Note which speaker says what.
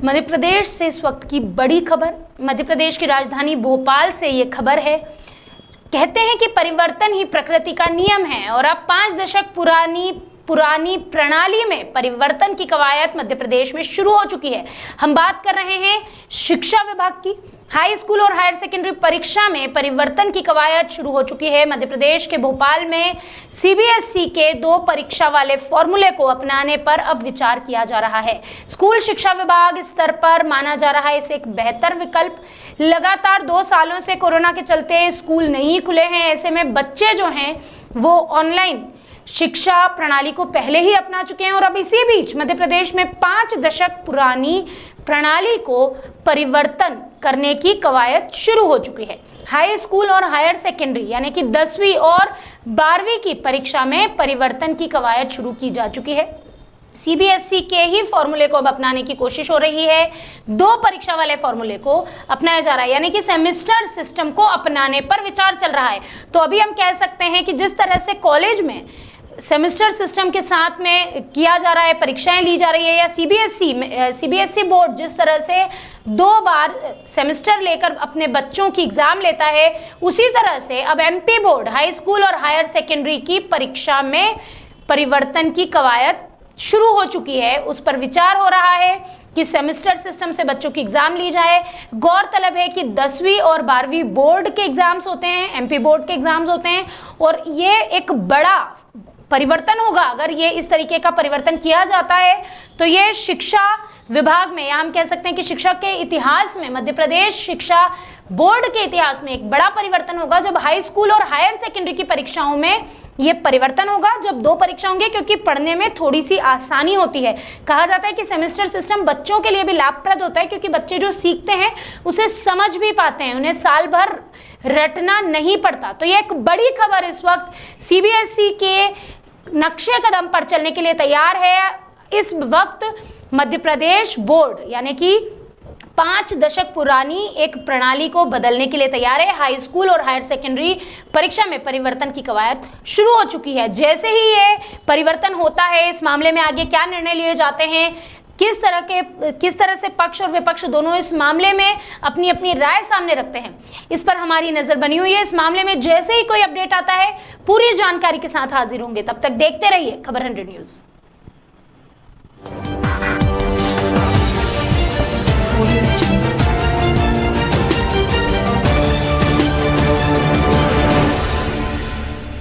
Speaker 1: मध्य प्रदेश से इस वक्त की बड़ी खबर, मध्य प्रदेश की राजधानी भोपाल से ये खबर है। कहते हैं कि परिवर्तन ही प्रकृति का नियम है और अब 5 दशक पुरानी प्रणाली में परिवर्तन की कवायद मध्य प्रदेश में शुरू हो चुकी है। हम बात कर रहे हैं शिक्षा विभाग की। हाई स्कूल और हायर सेकेंडरी परीक्षा में परिवर्तन की कवायद शुरू हो चुकी है। मध्य प्रदेश के भोपाल में सीबीएसई के 2 परीक्षा वाले फॉर्मूले को अपनाने पर अब विचार किया जा रहा है। स्कूल शिक्षा विभाग स्तर पर माना जा रहा है इसे एक बेहतर विकल्प। लगातार 2 सालों से कोरोना के चलते स्कूल नहीं खुले हैं, ऐसे में बच्चे जो हैं वो ऑनलाइन शिक्षा प्रणाली को पहले ही अपना चुके हैं और अब इसी बीच मध्य प्रदेश में 5 दशक पुरानी प्रणाली को परिवर्तन करने की कवायद शुरू हो चुकी है। हाई स्कूल और हायर सेकेंडरी यानी कि 10वीं और 12वीं की परीक्षा में परिवर्तन की कवायद शुरू की जा चुकी है। सीबीएसई के ही फॉर्मूले को अब अपनाने की कोशिश हो रही है। 2 परीक्षा वाले फॉर्मूले को अपनाया जा रहा है, यानी कि सेमेस्टर सिस्टम को अपनाने पर विचार चल रहा है। तो अभी हम कह सकते हैं कि जिस तरह से कॉलेज में सेमेस्टर सिस्टम के साथ में किया जा रहा है, परीक्षाएं ली जा रही है, या सीबीएसई बोर्ड जिस तरह से 2 बार सेमेस्टर लेकर अपने बच्चों की एग्जाम लेता है, उसी तरह से अब एमपी बोर्ड हाई स्कूल और हायर सेकेंडरी की परीक्षा में परिवर्तन की कवायद शुरू हो चुकी है। उस पर विचार हो रहा है कि सेमेस्टर सिस्टम से बच्चों की एग्जाम ली जाए। गौरतलब है कि 10वीं और 12वीं बोर्ड के एग्जाम्स होते हैं, एमपी बोर्ड के एग्जाम्स होते हैं, और ये एक बड़ा परिवर्तन होगा। अगर ये इस तरीके का परिवर्तन किया जाता है तो ये शिक्षा विभाग में, या हम कह सकते हैं कि शिक्षा के इतिहास में, मध्य प्रदेश शिक्षा बोर्ड के इतिहास में एक बड़ा परिवर्तन होगा, जब हाई स्कूल और हायर सेकेंडरी की परीक्षाओं में ये परिवर्तन होगा, जब 2 परीक्षा होंगे, क्योंकि पढ़ने में थोड़ी सी आसानी होती है। कहा जाता है कि सेमेस्टर सिस्टम बच्चों के लिए भी लाभप्रद होता है, क्योंकि बच्चे जो सीखते हैं उसे समझ भी पाते हैं, उन्हें साल भर रटना नहीं पड़ता। तो ये एक बड़ी खबर इस वक्त सीबीएसई के नक्शे कदम पर चलने के लिए तैयार है। इस वक्त मध्य प्रदेश बोर्ड यानी कि 5 दशक पुरानी एक प्रणाली को बदलने के लिए तैयार है। हाई स्कूल और हायर सेकेंडरी परीक्षा में परिवर्तन की कवायद शुरू हो चुकी है। जैसे ही ये परिवर्तन होता है, इस मामले में आगे क्या निर्णय लिए जाते हैं, किस तरह से पक्ष और विपक्ष दोनों इस मामले में अपनी अपनी राय सामने रखते हैं, इस पर हमारी नजर बनी हुई है। इस मामले में जैसे ही कोई अपडेट आता है पूरी जानकारी के साथ हाजिर होंगे। तब तक देखते रहिए खबर 100 न्यूज़।